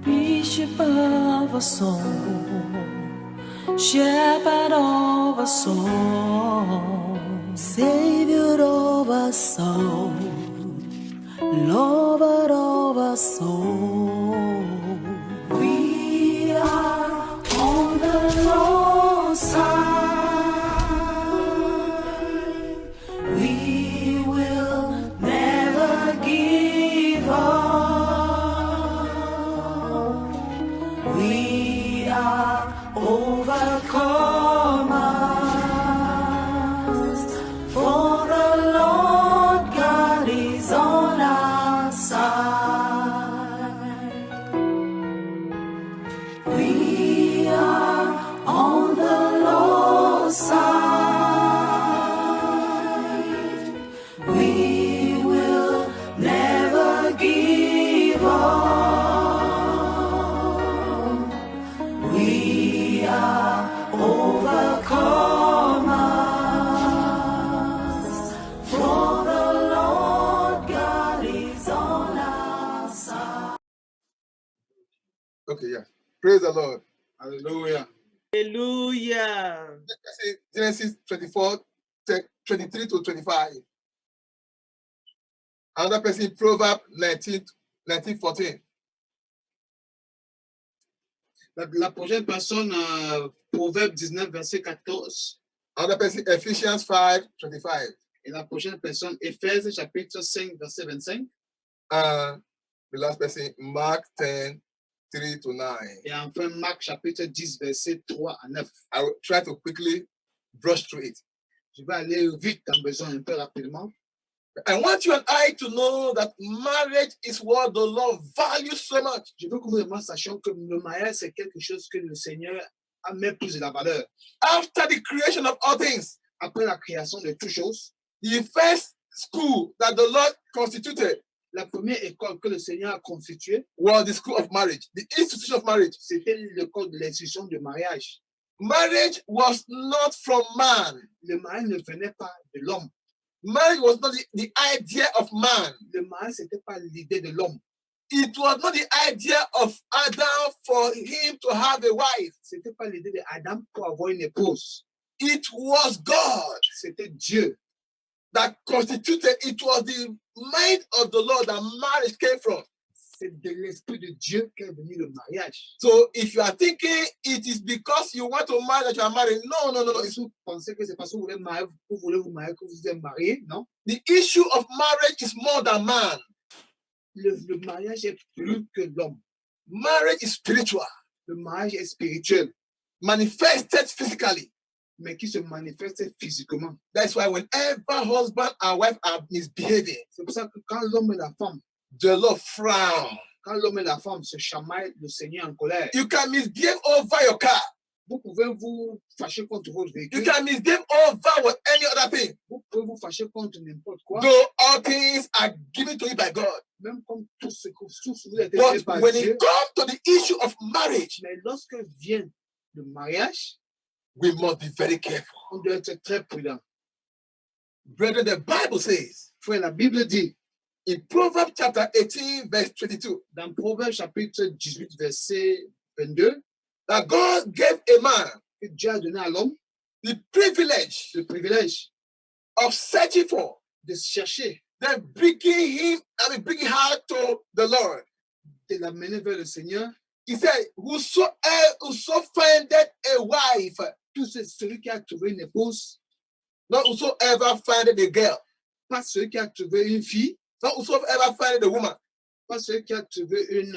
Bishop of our soul, shepherd of our soul, savior of our soul, lover of our soul. We are on the Lord's side. We will never give up. We are overcomers, for the Lord God is on our side. We are on the Lord's side. We will never give up. We are overcomers, for the Lord God is on our side. Okay, yeah. Praise the Lord. Hallelujah. Hallelujah. Let's say Genesis 24, 23 to 25. Another person, Proverbs 19, 14. La prochaine personne, Proverbe 19, verset 14. Another person, Ephesians 5, 25. Et la prochaine personne, Éphèses, chapitre 5, verset 25. And the last person, Mark 10, 3 to 9. Et enfin, Marc, chapitre 10, verset 3 à 9. I will try to quickly brush through it. Je vais aller vite en besoin, un peu rapidement. I want you and I to know that marriage is what the Lord values so much. Je veux que vous et moi sachions que le mariage, c'est quelque chose que le Seigneur a mis plus de la valeur. After the creation of all things, Après la création de toutes choses, the first school that the Lord constituted la première école que le Seigneur a constituée, was the school of marriage, the institution of marriage. c'était l'école de l'institution du mariage. Marriage was not from man. Le mariage ne venait pas de l'homme. Marriage was not the idea of man. Le mariage, ce n'était pas l'idée de l'homme. It was not the idea of Adam for him to have a wife. Ce n'était pas l'idée d'Adam pour avoir une épouse. It was God C'était Dieu that constituted, it was the mind of the Lord that marriage came from. c'est de l'Esprit de Dieu qu'est venu le mariage. So if you are thinking it is because you want to marry that you are married, no. Si vous pensez que c'est parce que vous voulez vous marier que vous êtes marié, non? The issue of marriage is more than man. Le mariage est plus que l'homme. Marriage is spiritual, Le mariage est spirituel, manifested physically. mais qui se manifeste physiquement. That's why whenever husband and wife are misbehaving, C'est pour ça que quand l'homme et la femme, the Lord frown. quand l'homme et la femme se chamaillent, le Seigneur en colère. You can misbehave over your car. Vous pouvez vous fâcher contre votre You véhicule. can misbehave over with any other thing. Vous pouvez vous fâcher contre n'importe quoi. Though all things are given to you by God. Même comme tout ce que vous êtes But fait par when Dieu. it comes to the issue of marriage, Mais lorsque vient le mariage, we must be very careful. on doit être très prudent. Brethren, the Bible says Frère, la Bible dit, in Proverbs chapter 18, verse 22, dans Proverbe chapitre 18, verset 22, that God gave a man que Dieu a donné à l'homme the privilege le privilège of searching for, de chercher, then bringing her to the Lord. de l'amener vers le Seigneur. He said, whoso findeth a wife, Tout celui qui a trouvé une épouse, not whosoever findeth a girl, pas celui qui a trouvé une fille, not whosoever findeth a woman. pas celui qui a trouvé une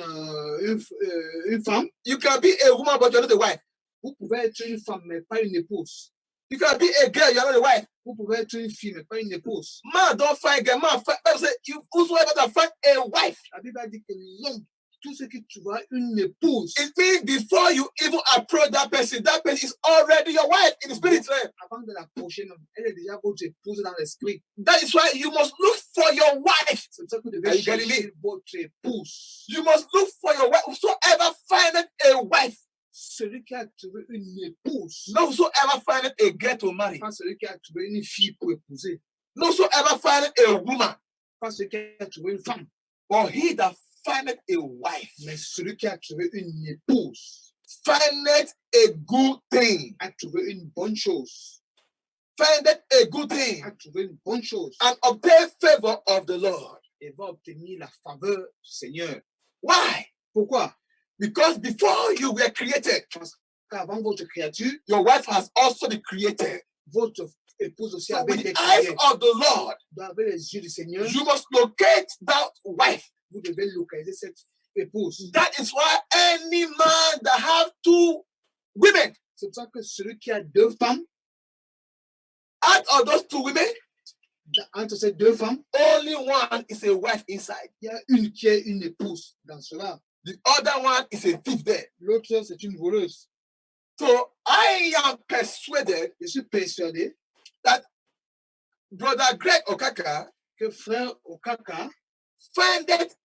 femme. You can be a woman, but you're not a wife. Vous pouvez être une femme, mais pas une épouse. You can be a girl, you're not a wife. Vous pouvez être une fille, mais pas une épouse. Man don't find girl, man find. Bible say, whosoever that find a wife. La Bible a dit que l'homme, tout ce qui trouvera une épouse, It means before you even approach that person is already your wife in the spirit realm. avant de l'approcher, elle est déjà votre épouse dans l'esprit. That is why you must look for your wife. C'est pour ça que vous Are devez you getting chercher votre épouse. You must look for your wife. Whosoever findeth a wife. trouvé une épouse. Not whosoever findeth a girl to marry. Pas celui qui a trouvé une fille pour épouser. Not whosoever findeth a woman. Pas celui qui a trouvé une femme. But he that findeth a wife Mais celui qui a trouvé une épouse findeth a good thing. a trouvé une bonne chose. Findeth a good thing. A trouvé une bonne chose. And obtain favor of the Lord. Et va obtenir la faveur du Seigneur. Why? Pourquoi? Because before you were created, Qu'avant votre créature, your wife has also been created. votre épouse aussi So avait with été the eyes créée. of the Lord, Avec les yeux du Seigneur, you must locate that wife. vous devez localiser cette épouse. That is why any man that have two women, C'est pour ça que celui qui a deux femmes, out of those two women, entre ces deux femmes, only one is a wife inside. il y a une qui est une épouse dans cela. The other one is a thief there. L'autre, c'est une voleuse. So I am persuaded Je suis persuadé Brother Greg Okaka que frère Okaka findeth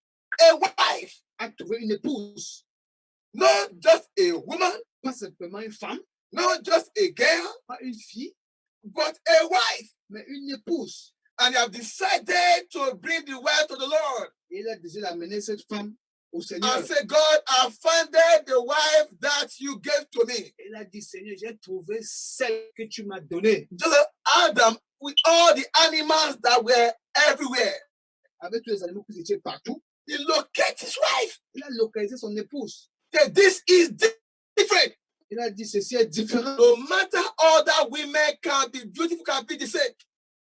a wife, a trouvé une épouse. not just a woman, Pas simplement une femme, not just a girl, pas une fille, but a wife. mais une épouse. And you have decided to bring the wife to the Lord Et il a décidé d'amener cette femme au Seigneur. and say, God, I founded the wife that you gave to me. Il a dit, Seigneur, j'ai trouvé celle que tu m'as donnée. Just like Adam, with all the animals that were everywhere, Avec tous les animaux qui étaient partout, he located his wife. il a localisé son épouse. Said, this is different. Il a dit, ceci est différent. No matter other women can be beautiful, can be the same.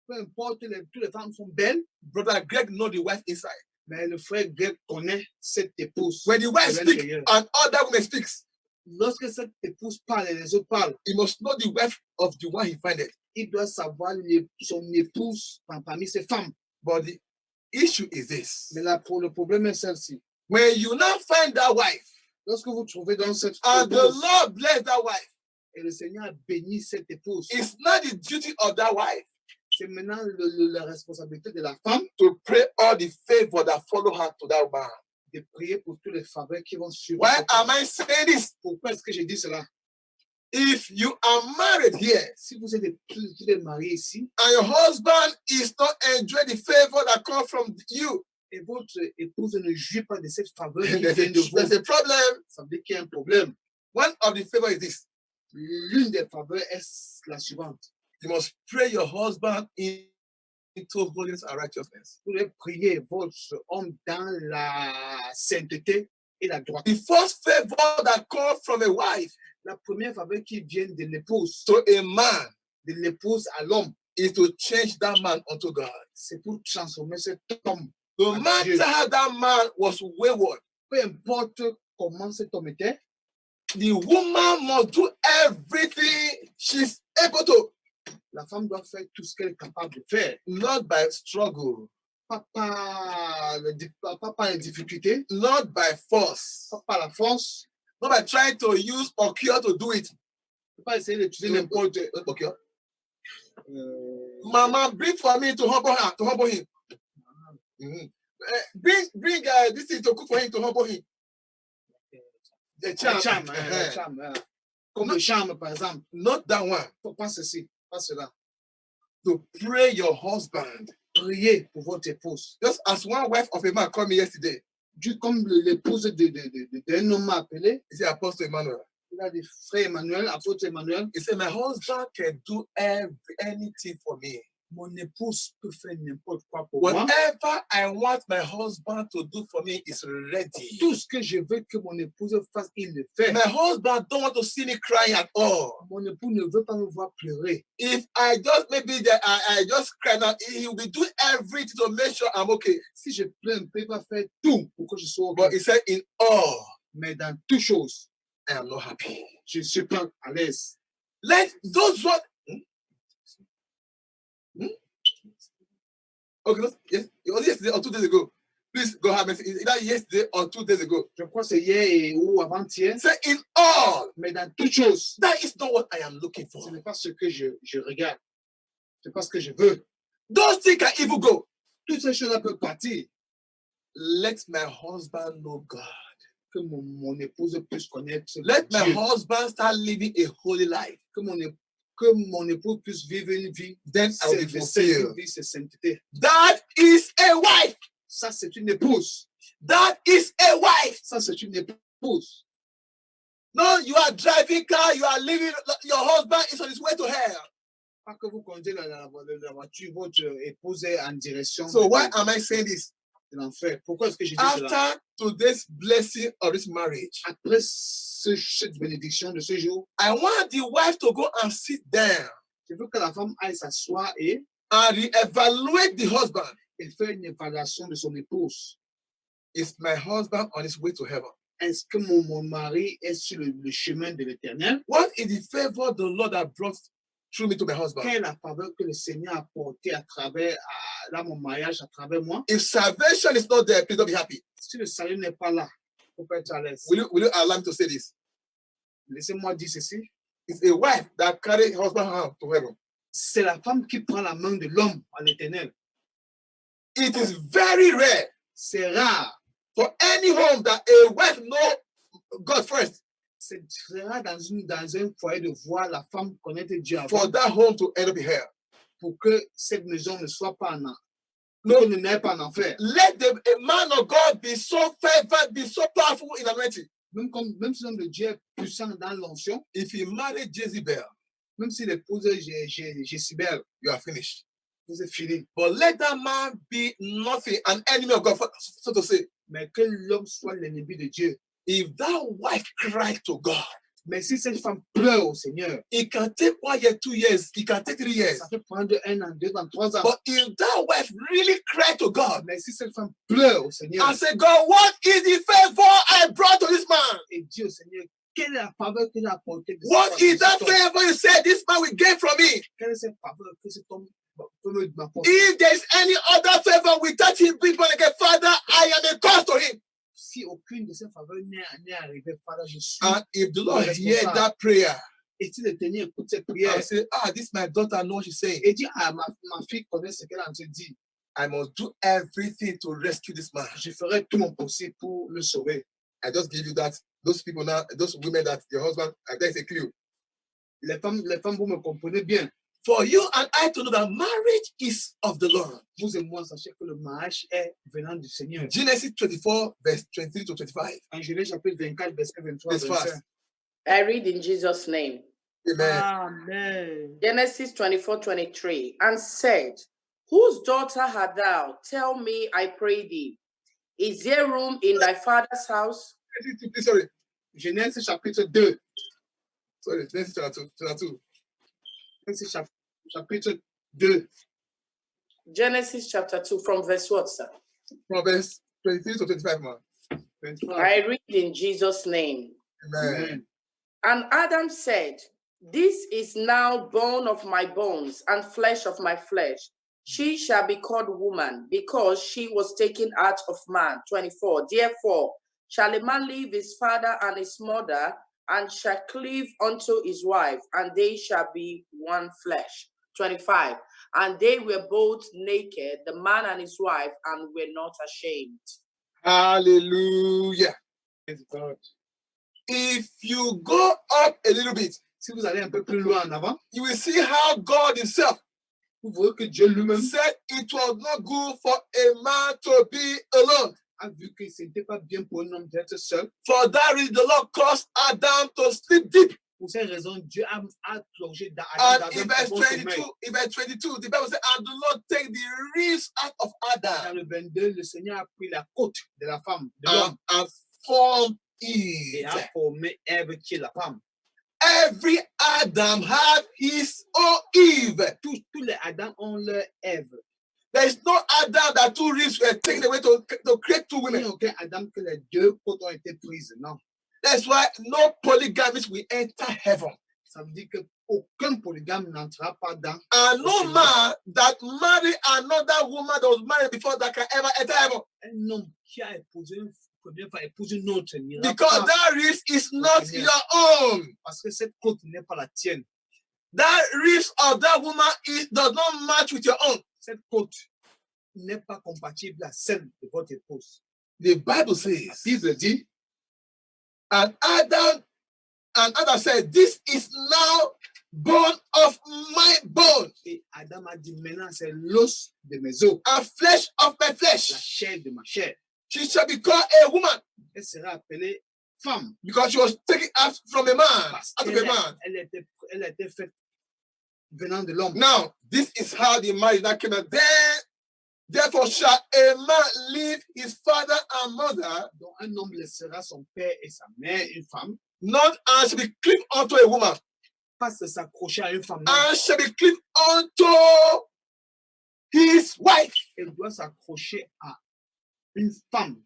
Peu importe, toutes les femmes sont belles, Brother Greg know the wife inside. mais le frère Greg connaît cette épouse. When the wife à speaks l'intérieur. and other women speaks, Lorsque cette épouse parle et les autres parlent, he must know the wife of the one he findeth. il doit savoir son épouse parmi ses femmes. But the issue is this. Mais là, le problème est celle-ci. When you now find that wife, Lorsque vous trouvez dans cette and the épouse, Lord bless that wife, et le Seigneur a béni cette épouse, it's not the duty of that wife c'est maintenant la responsabilité de la femme to pray all the favor that follow her to that man. de prier pour tous les faveurs qui vont suivre. Why cette am femme. I saying this? Pourquoi est-ce que j'ai dit cela? If you are married here Si vous êtes tous les mariés ici, and your husband is not enjoying the favor that comes from you, et votre épouse ne jouit pas de cette faveur qui there's vient de vous, a problem. ça veut dire qu'il y a un problème. One of the favor is this. L'une des faveurs est la suivante. You must pray your husband into holiness and righteousness. Vous devez prier votre homme dans la sainteté et la droiture. The first favor that comes from a wife La première faveur qui vient de l'épouse, to a man de l'épouse à l'homme, is to change that man unto God. c'est pour transformer cet homme. No Adieu. matter how that man was wayward, Peu importe comment cet homme était, the woman must do everything she's able to, la femme doit faire tout ce qu'elle est capable de faire. not by struggle, Pas par les difficultés, not by force, pas par la force, not by trying to use Okia to do it. pas essayer d'utiliser n'importe Okia. Mama, bring for me to humble her, to humble him. Mhm. Bring this thing to cook for him, to humble him. The charm. le charme. Comme le charme, par exemple. Not that one. Pas ceci, pas cela. To pray your husband. Priez pour votre épouse. Just as one wife of a man called me yesterday. Comme l'épouse d'un homme m'a appelé, He said, Apostle Emmanuel. il a dit, frère Emmanuel, apôtre Emmanuel, He said, my husband can do anything for me. mon épouse peut faire n'importe quoi pour moi. Whatever I want my husband to do for me is ready. Tout ce que je veux que mon épouse fasse, il le fait. My husband don't want to see me crying at all. Mon époux ne veut pas me voir pleurer. If I just maybe that I just cry now, he will be doing everything to make sure I'm okay. Si je pleure un peu, il va faire tout pour que je sois But OK. he said, in all, Mais dans toutes choses, I am not happy. je ne suis pas à l'aise. Let those what. Okay, yes, it was yesterday or 2 days ago. Please go have mercy. It's either yesterday or 2 days ago. Je crois que c'est hier ou avant-hier. Say in all, Mais dans toutes choses, that is not what I am looking for. ce n'est pas ce que je regarde. Ce n'est pas ce que je veux. Those things can even go. Toutes ces choses-là peuvent partir. Let my husband know God. que mon épouse puisse connaître Let my Dieu. husband start living a holy life. Que mon épouse puisse vivre une vie Then I will be sainte, une fulfilled. vie de sainteté. That is a wife. Ça, c'est une épouse. That is a wife. Ça, c'est une épouse. No, you are driving car, you are living, your husband is on his way to hell. Pas que vous conduisez la voiture, votre épouse est en direction So why am I saying this? de l'enfer. Pourquoi est-ce que je dis cela? After today's blessing of this marriage, Après cette bénédiction de ce jour, I want the wife to go and sit down je veux que la femme aille s'asseoir et and reevaluate the husband. faire une évaluation de son épouse. Is my husband on his way to heaven? Est-ce que mon mari est sur le chemin de l'éternel? What is the favor the Lord has brought through me to my husband? Quelle est la faveur que le Seigneur a apportée à travers là, mon mariage, à travers moi? If salvation is not there, please don't be happy. Si le salut n'est pas là, il faut pas être à l'aise. Will you allow me to say this? Laissez-moi dire ceci. It's a wife that carries husband hand to heaven. C'est la femme qui prend la main de l'homme à l'éternel. It is very rare C'est rare. for any home that a wife know God first, C'est rare dans un foyer de voir la femme connaître Dieu for avant that home to end up in hell. pour que cette maison ne soit pas en No. ne n'aille pas en enfer. Let a man of God be so fervent, be so powerful in anointing. Même si l'homme de Dieu est puissant dans l'onction, If he married Jezebel, même s'il épouse Jézabel, you are finished. vous êtes fini. But let that man be nothing, an enemy of God, so to say. Mais que l'homme soit l'ennemi de Dieu. If that wife cried to God, Mais si cette femme pleure au Seigneur, it can take 1 year, 2 years, it can take 3 years. ça peut prendre 1 an, 2 ans, 3 ans. But if that wife really cried to God Mais si cette femme pleure au Seigneur and said, God, what is the favor I brought to this man? et dit au Seigneur, quelle est la faveur qu'il a apportée de What is that cet homme? favor you said this man will gain from me? Quelle est cette faveur que cet homme peut m'apporter? If there's any other favor without him being born again, Father, I am a cause to him. Si aucune de ces faveurs n'est arrivée, Father, je suis. And if the Lord Responsable. heard that prayer Et si l'Éternel écoute cette prière and say, this my daughter knows what she's saying, et dit, ma fille connaît ce qu'elle a en train de dire, I must do everything to rescue this man. je ferai tout mon possible pour le sauver. I just give you that. Those people now, those women that your husband, that's a clue. Les femmes, vous me comprenez bien. For you and I to know that marriage is of the Lord. Vous et moi, sachez que le mariage est venant du Seigneur. Genesis 24, verse 23 to 25. En Genèse chapitre 24, verset 23 It's 25. fast. I read in Jesus' name. Amen. Amen. Genesis 24:23, and said, whose daughter art thou? Tell me, I pray thee. Is there room in thy father's house? Sorry, Genèse chapitre 2. sorry, Genesis chapter 2. Genèse chapitre 2. Genesis chapter 2, from verse what, sir? From verse 23 to 25, man. 25. I read in Jesus' name. Amen. Amen. And Adam said, this is now bone of my bones and flesh of my flesh. She shall be called woman, because she was taken out of man. 24. Therefore, shall a man leave his father and his mother, and shall cleave unto his wife, and they shall be one flesh. 25. And they were both naked, the man and his wife, and were not ashamed. Hallelujah. Praise God. If you go up a little bit, Si vous allez un peu plus loin en avant, you will see how God Himself vous voyez que Dieu lui-même said it was not good for a man to be alone. a vu que ce n'était pas bien pour un homme d'être seul. For that reason, the Lord caused Adam to sleep deep. Pour cette raison, Dieu a plongé dans And Adam in dans un verse profond sommeil. 22, in verse 22, the Bible says, and the Lord take the ribs out of Dans Adam le 22, le Seigneur a pris la côte de la femme, de l'homme, and formed et Eve. a formé Ève qui est la femme. Every Adam had his own Eve. Tous les Adam ont leur Ève. There is no Adam that two ribs were taken away to create two Il n'y women. a aucun Adam que les deux côtes ont été prises. Non. That's why no polygamist will enter heaven. Ça veut dire qu'aucun polygame n'entrera pas dans. And no Okay. man that marry another woman that was married before that can ever enter heaven. Un homme qui a épousé une première fois, épouse une autre, n'ira Because pas. that rib is not Okay. your own. Parce que cette côte n'est pas la tienne. That rib of that woman does not match with your own. Cette côte n'est pas compatible à celle de votre épouse. The Bible La says Bible dit, And Adam said, this is now bone of my bone Et Adam a dit, maintenant, c'est l'os de mes os, and flesh of my la flesh. chair de ma chair. She shall be called a woman Elle sera appelée femme. because she was taken out from a man, Parce out of qu'elle a man. elle était faite venant de l'homme. Now, this is how the marriage that came out. Therefore shall a man leave his father and mother, Donc, un homme laissera son père et sa mère, une femme, not and shall be cleaved unto a woman, pas se s'accrocher à une femme, non. and shall be cleaved unto his wife. Elle doit s'accrocher à une femme.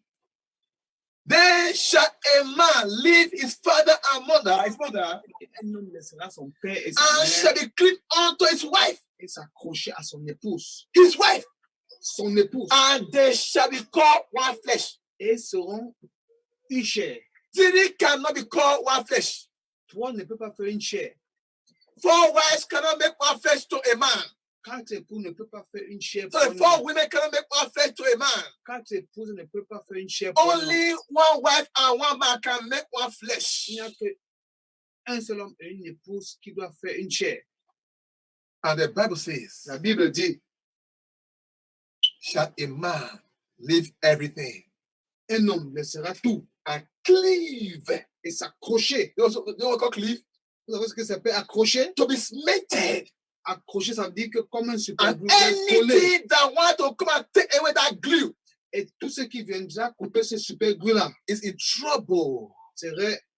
Then shall a man leave his father and mother, his mother, Et un homme laissera son père et sa and shall mère be cleaved unto his wife, et s'accrocher à son épouse. his wife, Son épouse. and they shall be called one flesh. Et seront une chair. Three cannot be called one flesh. Toi ne peux pas faire une chair. Four wives cannot make one flesh to a man. Quatre époux ne peut pas faire une chair. So pour un four homme. women cannot make one flesh to a man. Quatre épouses ne peuvent pas faire une chair. Pour un homme. Only one wife and one man can make one flesh. Il n'y a qu'un seul homme et une épouse qui doivent faire une chair. And the Bible says, La Bible dit, shall a man leave everything un homme laissera tout and cleave? et s'accrocher. You know what we call cleave? Vous savez ce que ça s'appelle accrocher? To be smited. Accrocher, ça veut dire que comme un super And glue, coller. anything that want to come and take away that glue Et tout ce qui viendra couper ce super glue-là is in trouble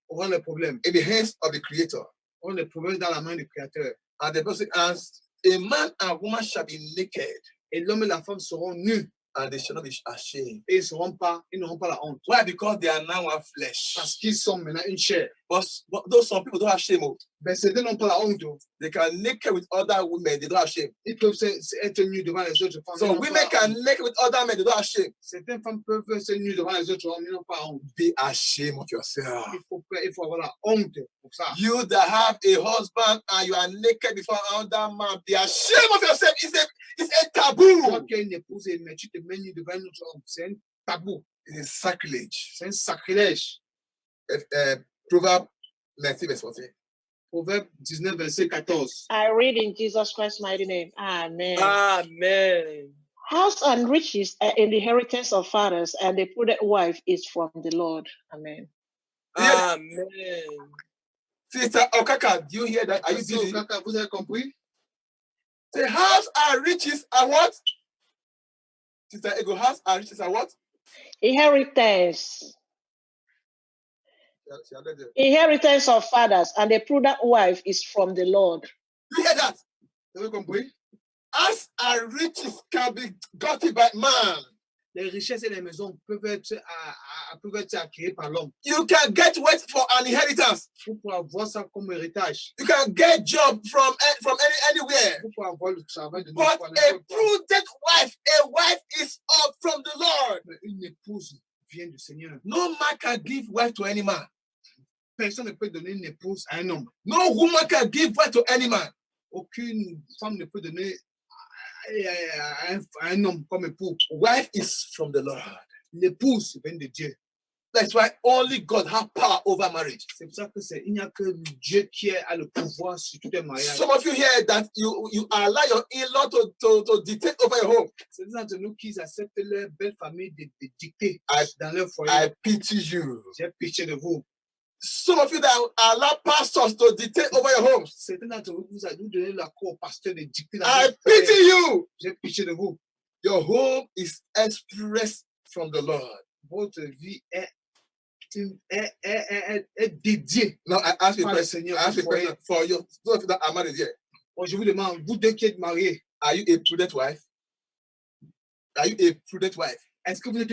aura le problème. in the hands of the Creator. Aura le problème dans la main du Créateur. And the Bible says, a man and woman shall be naked, Et l'homme et la femme seront nus and they shall not be ashamed. et ils n'auront pas la honte. Why? Because they are now one flesh. Parce qu'ils sont maintenant une chair. But those some people don't have shame. Oh. Ben, certains n'ont pas la honte. They can naked with other women, they don't have shame. Ils peuvent être nus devant les autres femmes. ils So n'ont pas women la can honte. naked with other men, they don't have shame. Certaines femmes peuvent être nues devant les autres hommes, ils n'ont pas honte. Be ashamed of yourself. Il faut avoir la honte pour ça. You that have a husband and you are naked before another man, be ashamed of yourself. It's a Toi taboo. qui as une épouse et mais tu te mets nu devant un autre homme, c'est un tabou, It's a sacrilege. c'est un sacrilège. Proverbe 19 verse 14. Proverbe 19, verset 14. I read in Jesus Christ's mighty name. Amen. Amen. House and riches are in the inheritance of fathers, and the prudent wife is from the Lord. Amen. Yeah. Amen. Sister Okaka, do you hear that? Are you Merci, busy? Okaka, vous avez compris? The house and riches are what? Sister Ego, house and riches are what? Inheritance. She had read it. Inheritance of fathers, and the prudent wife is from the Lord. You hear that? Vous avez compris? House and riches can be gotten by man. Les richesses et les maisons peuvent être acquises par l'homme. You can get wealth for an inheritance. Vous pouvez avoir ça comme héritage. You can get job from anywhere. Vous pouvez avoir le travail de But n'importe a quoi. prudent wife, a wife is up from the Lord. Mais une épouse vient du Seigneur. No man can give wife to any man. Personne ne peut donner une épouse à un homme. No woman can give wife to any man. Aucune femme ne peut donner à un homme comme époux. Wife is from the Lord. L'épouse vient de Dieu. That's why only God has power over marriage. C'est pour ça que il n'y a que Dieu qui a le pouvoir sur tout un mariage. Some of you hear that you allow your in-law to dictate over your home. C'est des d'entre nous qui acceptent leur belle famille de dicter I- dans leur foyer. I pity you. J'ai pitié de vous. Some of you that allow pastors to dictate over your homes. Certains d'entre vous, vous avez donné la cour au pasteur de dicter dans I leur foyer. pity you. J'ai pitié de vous. Your home is expressed from the Lord. Votre vie est dédiée Now I ask you a par le question. Seigneur. I ask you a question for you. Those of you that are married here. Bon, je vous demande, vous deux qui êtes mariés, Are you a prudent wife? Are you a prudent wife? est-ce que vous êtes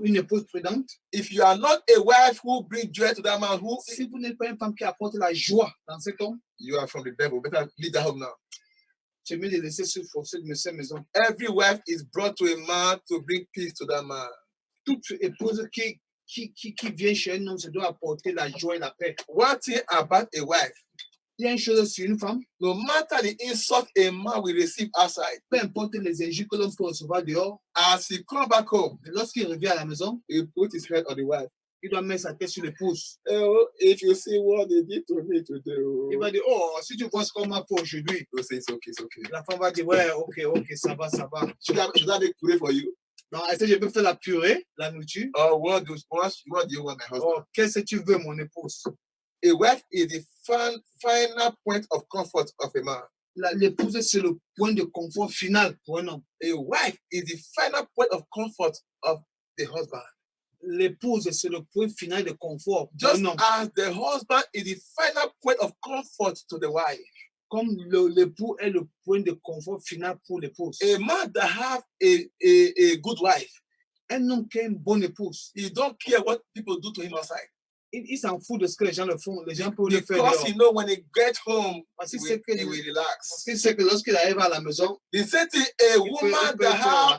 une épouse prudente? If you are not a wife who brings joy to that man, Si vous n'êtes pas une femme qui apporte la joie dans cet homme, you are from the devil. Better leave that home now. je vais les laisser sur cette maison. Every wife is brought to a man to bring peace to that man. Toute épouse qui vient chez un homme, se doit apporter la joie et la paix. One thing about a wife, Il y a une chose sur une femme, no matter the insult a man will receive outside, peu importe les injures que l'homme peut recevoir dehors, as he come back home, lorsqu'il revient à la maison, he put his head on the wife. il doit mettre sa tête sur l'épouse. Oh, if you see what they did to me today, Il va dire, oh, si tu vois ce qu'on m'a fait aujourd'hui, you say it's okay, it's okay. la femme va dire, ouais, ok, ça va. Should I make pray for you? Donc, est-ce que je peux faire la purée, la nourriture? Oh, what do you want, my husband? Oh, qu'est-ce que tu veux, mon épouse? A wife is the final point of comfort of a man. L'épouse, c'est le point de confort final pour un homme. A wife is the final point of comfort of the husband. L'épouse, c'est le point final de confort pour Just un homme. as the husband is the final point of comfort to the wife. Comme l'époux est le point de confort final pour l'épouse. A man that have a good wife, Un homme qui a une bonne épouse, he don't care what people do to him outside. il s'en fout de ce que les gens le font. Les gens peuvent le faire Because dehors. he know when he get home, Parce he qu'il sait will, que, he will relax. parce qu'il sait que lorsqu'il arrive à la maison, The same thing, a peut- woman il peut that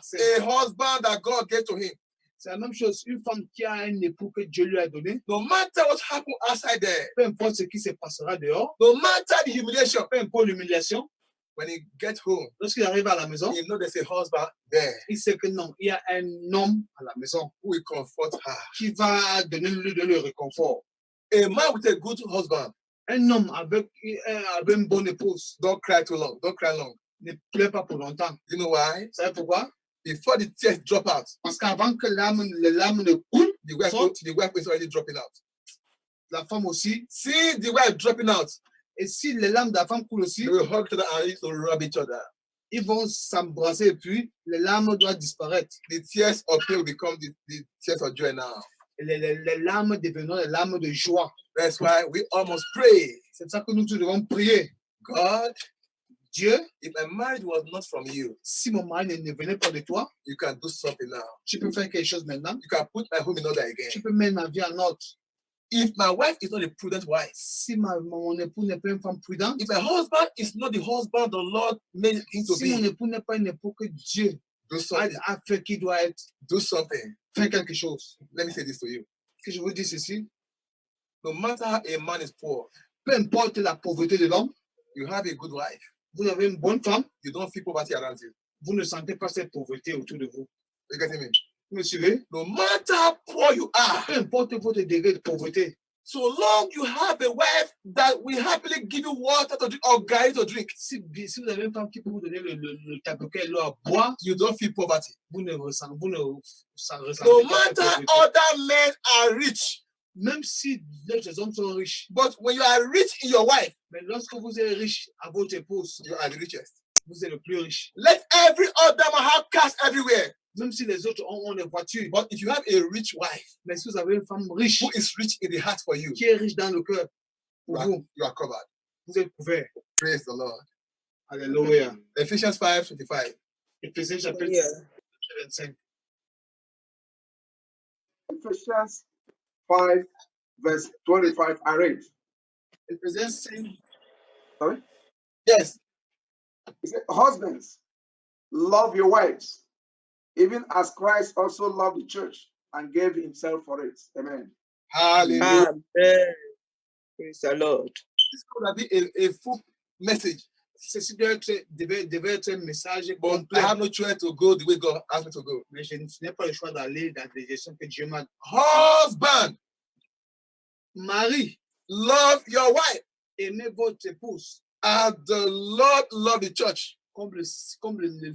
se have relaxer. a husband that God gave to him, c'est la même chose. Une femme qui a un époux que Dieu lui a donné, no matter what happen outside there, peu importe ce qui se passera dehors, no matter the humiliation, peu importe l'humiliation, when he get home, lorsqu'il arrive à la maison, he know there's a husband there il sait que non, il y a un homme à la maison who will comfort her. qui va donner lui de le réconfort. A man with a good husband, Un homme avec une bonne épouse don't cry too long, don't cry long. ne pleure pas pour longtemps. You know why? Vous savez pourquoi? Before the tears drop out, Parce qu'avant que les larmes ne coulent, the wife is already dropping out. la femme aussi. See the wife dropping out, Et si les larmes de la femme coulent aussi, they will hug each other and used to rub each other. ils vont s'embrasser et puis les larmes doivent disparaître. The tears of pain will become the tears of joy now. Et les larmes devenant les larmes de joie. That's why we almost pray, C'est pour ça que nous tous devons prier. God, Dieu, if my marriage was not from you, si mon mari ne venait pas de toi, you can do something now. tu peux faire quelque chose maintenant. You can put my home in order again. Tu peux mettre ma vie en ordre. If my wife is not a prudent wife, Si mon époux n'est pas une femme prudente, if my husband is not the husband the Lord made him to si mon be, époux n'est pas une époux que Dieu do something. a fait qu'il doit être, Do something. faire quelque chose. Let me say this to you. Que je vous dis ceci, No matter how a man is poor, peu importe la pauvreté de l'homme, you have a good wife. vous avez une bonne femme, You don't feel poverty around you. vous ne sentez pas cette pauvreté autour de vous. You get me? Vous me suivez? No matter how poor you are, Peu importe votre degré de pauvreté, so long you have a wife that will happily give you water to drink or garri to drink, si vous avez une femme qui peut vous donner le tabouquet et l'eau à boire, you don't feel poverty. vous ne ressentez No pas cette matter pauvreté. other men are rich, Même si les hommes sont riches, but when you are rich in your wife, mais lorsque vous êtes riche à votre épouse, you are the richest. vous êtes le plus riche. Let every other man have cars everywhere. Même si les autres ont des voitures, But if you have a rich wife mais si vous avez une femme riche, who is rich in the heart for you, qui est riche dans le cœur, pour vous, you are covered. vous êtes couverts. Praise the Lord. Alléluia. Ephesians 5:25. Éphésiens chapitre Yeah. 25. Ephesians 5, verse 25, I read. Éphésiens 5, Yes. It said, husbands, love your wives, even as Christ also loved the church and gave himself for it. Amen. Hallelujah. Amen. Praise the Lord. This could have been a full message, ceci devait être un message but I complet. have no choice to go the way God asked me to go. Mais je n'ai pas le choix d'aller dans les directions que Dieu m'a. Husband, Marie, love your wife aimez votre épouse as the Lord loved the church comme le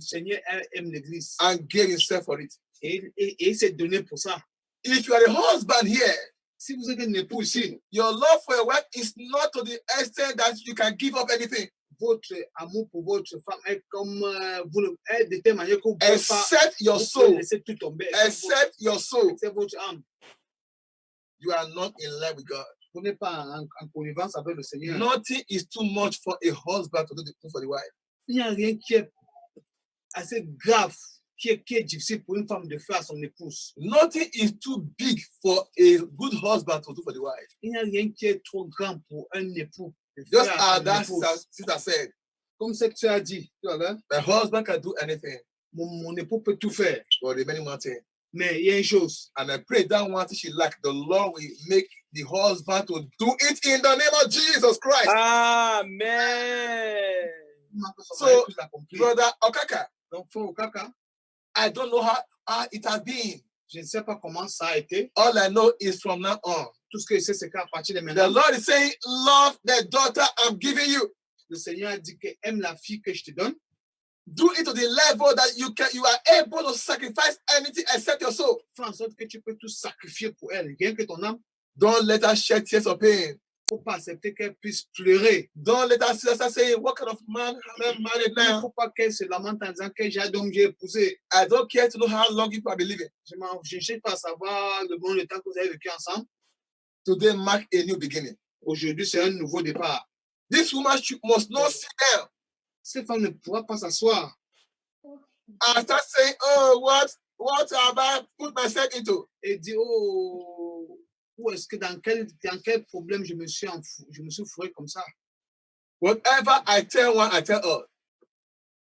Seigneur aime l'Église. and gave himself for it. Et il s'est donné pour ça. If you are a husband here, Si vous êtes un époux ici, your love for your wife is not to the extent that you can give up anything, votre amour pour votre femme est comme est de telle manière que vous pouvez pas except your vous pouvez soul. laisser tout tomber. Except your soul. C'est votre âme. You are not in love with God. Vous n'êtes pas en connivence avec le Seigneur. Nothing is too much for a husband to do the thing for the wife. Il n'y a rien qui est assez grave, qui est difficile pour une femme de faire à son épouse. Nothing is too big for a good husband to do for the wife. Il n'y a rien qui est trop grand pour un époux de Just faire à as son that épouse. sister said, Comme ce que tu as dit tout à l'heure, my husband can do anything mon époux peut tout faire. for the many mountains. Mais il y a une chose, And I pray that one thing she lack, the Lord will make the husband to do it in the name of Jesus Christ. Amen. So, mari puisse l'accomplir. Brother Okaka, Donc, frère Okaka, I don't know how it has been. Je ne sais pas comment ça a été. All I know is from now on. Tout ce que je sais, c'est qu'à partir de The maintenant, Lord is saying, love the daughter I'm giving you. le Seigneur a dit que aime la fille que je te donne. Do it to the level that you are able to sacrifice anything except your soul. Fais en sorte que tu peux tout sacrifier pour elle, rien que ton âme. Don't let her shed tears of pain. Il ne faut pas accepter qu'elle puisse pleurer. Don't let her sister say, what kind of man am I married Il ne now? faut pas qu'elle se lamente en disant que j'ai un homme, j'ai épousé. I don't care to know how long you have been living. Je ne cherche pas à savoir le bon temps que vous avez vécu ensemble. Today mark a new beginning. Aujourd'hui, c'est un nouveau départ. This woman must not sit down Cette femme ne pourra pas s'asseoir and start saying, oh, what have I put myself into? et dire, oh, où est-ce que dans quel problème je me suis fourré comme ça. Whatever I tell one, I tell all.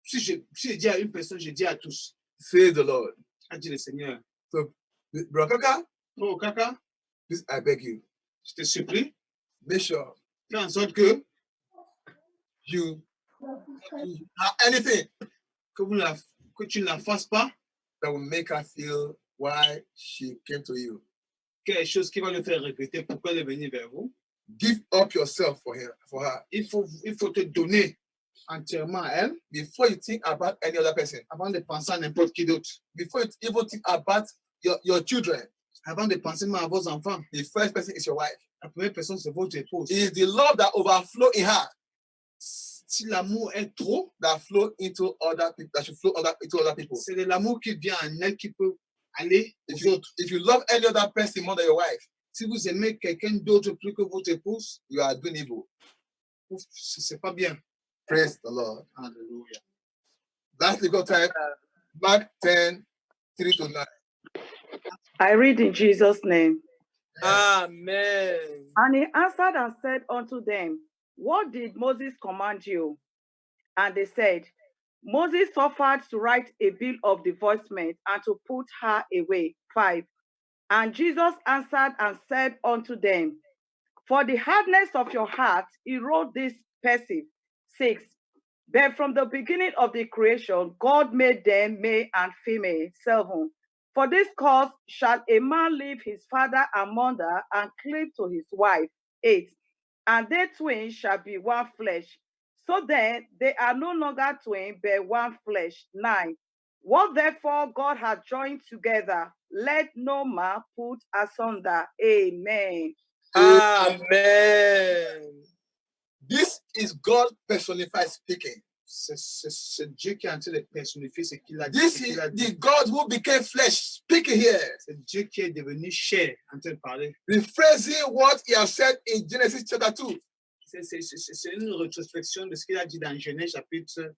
Si je dis à une personne, je dis à tous. Says the Lord. A dit le Seigneur. So, Brother Kaka, Oh, Kaka, please, I beg you, je te supplie, make sure fais en sorte que you have anything que tu ne la fasses pas, that will make her feel why she came to you. quelque chose qui va le faire regretter pourquoi elle est venue vers vous. Give up yourself for her. Il faut te donner entièrement à elle Before you think about any other person. avant de penser à n'importe qui d'autre. Before you even think about your children. Avant de penser même à vos enfants. The first person is your wife. La première personne, c'est votre épouse. It is the love that overflow in her Si l'amour est trop, that flow into other people, that should flow into other people. c'est de l'amour qui vient en elle qui peut aller aux autres. If you love any other person more than your wife, Si vous aimez quelqu'un d'autre plus que votre épouse, you are doing evil. c'est pas bien. Praise the Lord. Alléluia. Last legal time, Mark 10, 3 to 9. I read in Jesus' name. Amen. And he answered and said unto them, what did Moses command you? And they said, Moses suffered to write a bill of divorcement and to put her away. 5. And Jesus answered and said unto them, for the hardness of your heart, he wrote this passive. 6. But from the beginning of the creation, God made them male and female. 7. For this cause shall a man leave his father and mother and cleave to his wife. 8. And they twain shall be one flesh. So then they are no longer twain, but one flesh. 9. What therefore God hath joined together, let no man put asunder. Amen. Amen. This is God personified speaking. C'est Dieu qui est en train de personnifier ce qu'il a dit. This is the God who became flesh speaking here, C'est Dieu qui est devenu chair en train de parler. rephrasing what he has said in Genesis chapter 2. C'est une rétrospection de ce qu'il a dit dans Genèse chapitre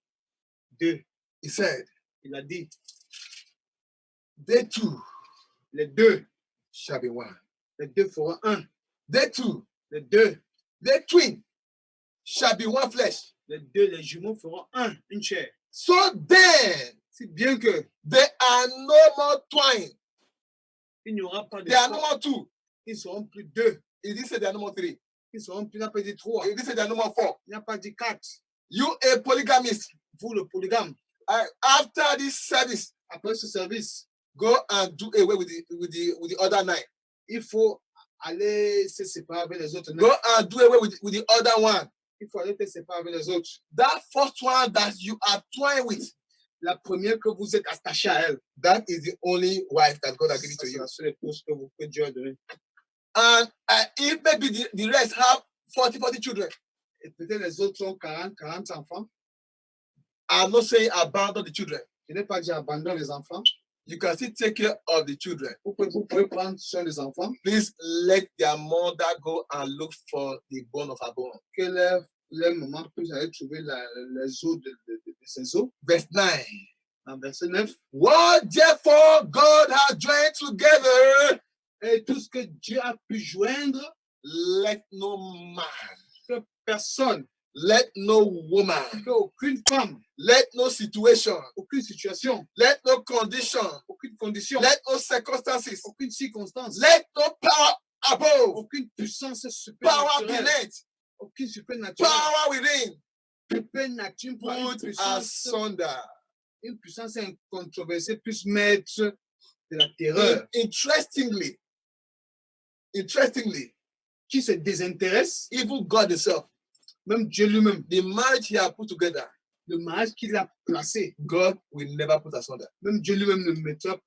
2. He said, Il a dit, they two les deux shall be one. feront un. They two, Les deux, they twin shall be one flesh. les jumeaux feront un, une chair. So then, Si bien que they are no more twine. il n'y aura pas de They are no trois, more two. ils seront plus deux. He didn't say they are no more three. Ils seront plus, il n'a pas dit trois, He didn't say they are no more four. il n'a pas dit quatre. You a polygamist. Vous, le polygame, After this service, après ce service, go and do away with the other 9. il faut aller se séparer avec les autres. Go and do away with the other one. Il faut aller se séparer avec les autres. That first one that you are twined with, La première que vous êtes attaché à elle, that is the only wife that God has given to c'est you. la seule épouse que Dieu a donnée. And if maybe the rest have 40 children, Et peut-être les autres ont 40 enfants. I'm not saying abandon the children. Je n'ai pas dit abandonner les enfants. You can still take care of the children. Vous pouvez prendre soin des enfants. Please let their mother go and look for the bone of her bone. Que leur maman puisse aller trouver les os de ses os. Verse 9. En verset 9. What therefore God has joined together, Et tout ce que Dieu a pu joindre, let no man, que personne, let no woman, qu'aucune femme, let no situation, aucune situation, let no condition, aucune condition, let no circumstances, aucune circonstance, let no power above, aucune puissance power supernaturelle, beneath, aucune supernaturelle, power within, supernature pour put asunder. une puissance incontroversée puisse mettre de la terreur, Interestingly, qui se désintéresse, even God himself, même Dieu lui-même, the marriage he has put together, le mariage qu'il a placé, God will never put asunder. même Dieu lui-même ne mettrait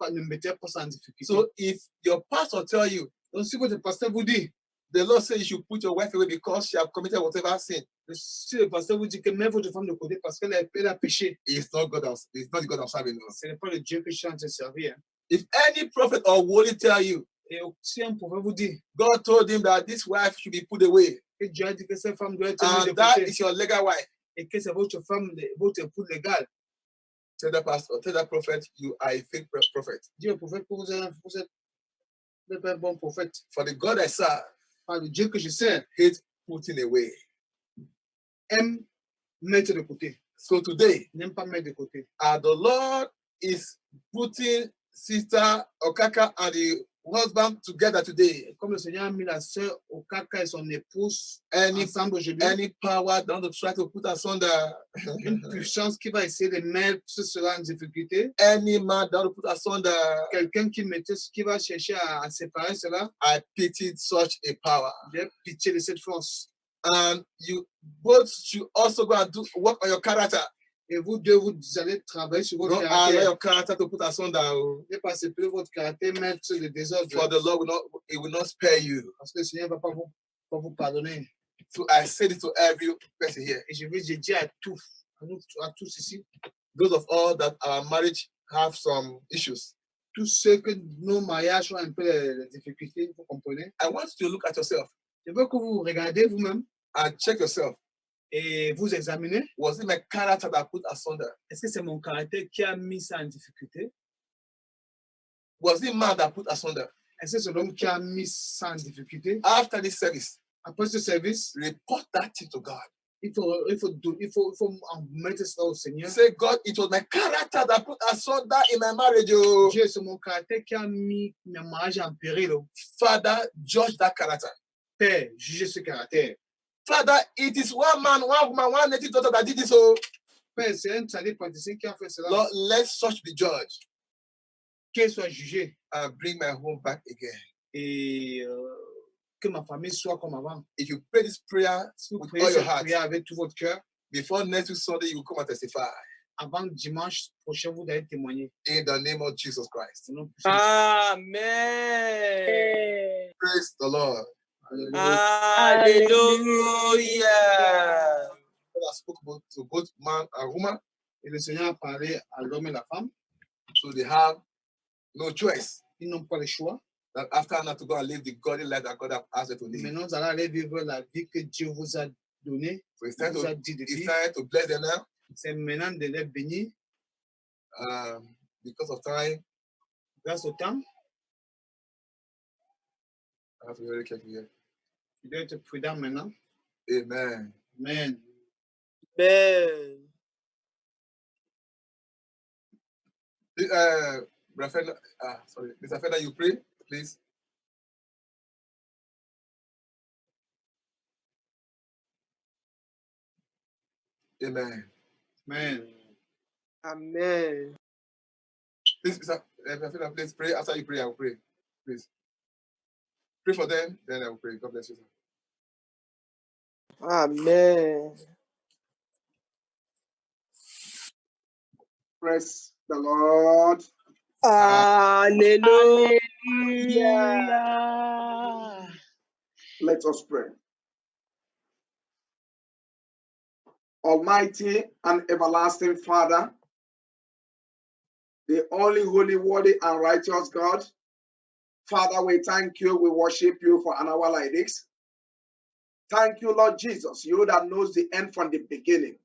pas ça en difficulté. So if your pastor tell you, Donc, si votre pasteur vous dit, the Lord says you should put your wife away because she has committed whatever sin, si le pasteur vous dit que mets votre femme de côté parce qu'elle a péché, it's not God. It's not the God I'm serving. No. ce n'est pas le Dieu que je suis en train de servir. Hein. If any prophet or wali tell you, Et si un prophète vous dit God told him that this wife should be put away, que Dieu a dit que cette femme doit être mise de and that côté is your legal wife, et que c'est votre femme, votre époux légal, tell that pastor, tell that prophet, you are a fake prophet. Dieu le prophète que vous êtes pas un bon prophète. For the God I serve, Par le Dieu que je sers, hate putting away. aime mettre de côté, So today, n'aime pas mettre de côté. the Lord is putting Sister Okaka and the husband together today. Comme le Seigneur a mis la sœur Okaka et son épouse Any ensemble aujourd'hui, any power down to try to put asunder, une puissance qui va essayer de mettre cela en difficulté, any man down to put asunder, quelqu'un qui va chercher à séparer cela, I pitied such a power. j'ai pitié de cette force. And you both should also go and work on your character. Et vous deux, vous allez travailler sur votre Don't allow caractère. your character to put asunder. Ne passez plus votre caractère, mettre le désordre. For the Lord will not spare you. Parce que le Seigneur ne va pas vous pardonner. So I say this to every person here. Et je dis à tous ici, Those of all that our marriage have some issues. tous ceux que nos mariages ont un peu les difficultés, vous comprenez? I want you to look at yourself Je veux que vous regardez vous-même and check yourself. et vous examinez. Was it my character that put asunder? Est-ce que c'est mon caractère qui a mis ça en difficulté? Was it man that put asunder? Est-ce que c'est l'homme qui a mis ça en difficulté? After this service, Après ce service, report that thing to God. il faut en mettre ça au Seigneur. Say, God, it was my character that put asunder in my marriage. Oh. Dieu, c'est mon caractère qui a mis mon mariage en péril. Oh. Father, judge that character. Père, jugez ce caractère. Father, it is one man, one woman, one native daughter that did this. Oh. Père, c'est un salé praticien qui a fait cela. Lord, let such be judged Qu'elle soit jugée and bring my home back again. et que ma famille soit comme avant. If you pray this prayer Si vous with priez all your cette heart, prière avec tout votre cœur, before next week Sunday, you will come and testify avant dimanche prochain, vous allez témoigner. in the name of Jesus Christ. Au nom puissant. Amen. Praise the Lord. Hallelujah. God has spoken to both man and woman, Et le Seigneur a parlé à l'homme et la femme. so they have no choice Ils n'ont pas le choix. that after now to go and live the godly life that God has asked them to live. Maintenant, vous allez aller vivre la vie que Dieu vous a donnée, So it's time vous to, a dit de it's vivre. time to bless them now. C'est maintenant de les bénir Because of time, grâce au temps. I have to be very careful here. Tu dois être prudent maintenant. Amen. Amen. Amen. Brother sorry, Mr. Feda, you pray, please. Amen. Amen. Amen. Please, Mr. Feda, please pray. After you pray, I will pray. Please. Pray for them, then I will pray. God bless you. Amen. Praise the Lord. Hallelujah. Hallelujah. Let us pray. Almighty and everlasting Father, the only holy, worthy, and righteous God, Father, we thank you. We worship you for an hour like this. Thank you, Lord Jesus, you that knows the end from the beginning.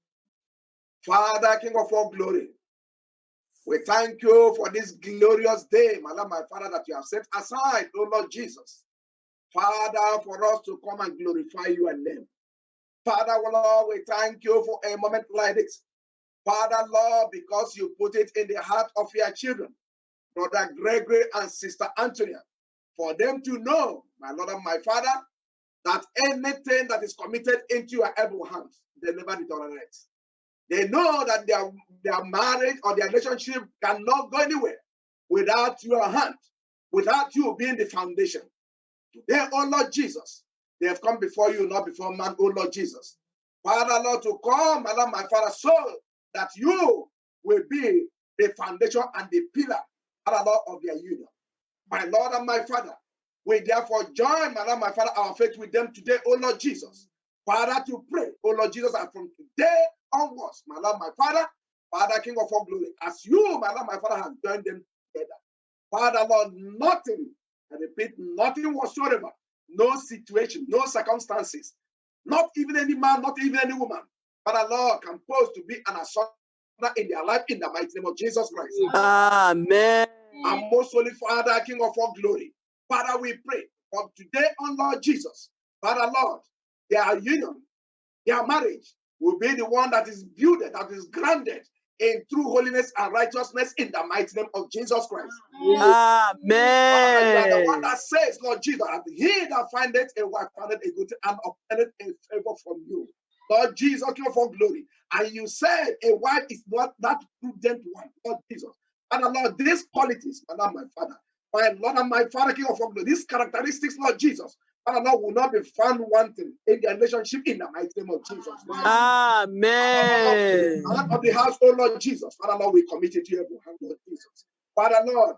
Father, King of all glory, we thank you for this glorious day, my Lord, my Father, that you have set aside, oh Lord Jesus. Father, for us to come and glorify your name. Father, Lord, we thank you for a moment like this. Father, Lord, because you put it in the heart of your children, Brother Gregory and Sister Antonia, for them to know, my Lord and my Father, that anything that is committed into your able hands, they never tolerate. They know that their marriage or their relationship cannot go anywhere without your hand, without you being the foundation. Today, oh Lord Jesus, they have come before you, not before man, oh Lord Jesus. Father, Lord, to come, my Father, so that you will be the foundation and the pillar, Father, Lord, of their union. My Lord and my Father, we therefore join, my Father, our faith with them today, oh Lord Jesus. Father, to pray, oh Lord Jesus, and from today onwards, my Lord, my Father, King of all glory, as you, my Lord, my Father, have joined them together. Father, Lord, nothing, I repeat, nothing whatsoever, no situation, no circumstances, not even any man, not even any woman, Father, Lord, can pose to be an assault in their life in the mighty name of Jesus Christ. Amen. And most holy Father, King of all glory, Father, we pray from today on, Lord Jesus, Father, Lord, their union, their marriage will be the one that is built, that is grounded in true holiness and righteousness in the mighty name of Jesus Christ. Amen. Father, you are the one that says, Lord Jesus, that he that findeth a wife findeth a good thing and obtaineth a favor from you. Lord Jesus, King of all glory. And you said a wife is not that prudent one, Lord Jesus. And Lord, these qualities, my Lord, my Father, my Lord and my Father, King of all glory, these characteristics, Lord Jesus, Father, Lord, will not be found wanting in their relationship in the mighty name of Jesus. Amen. Out of the house, oh Lord Jesus, Father, Lord, we commit it to your hand, Lord Jesus. Father, Lord,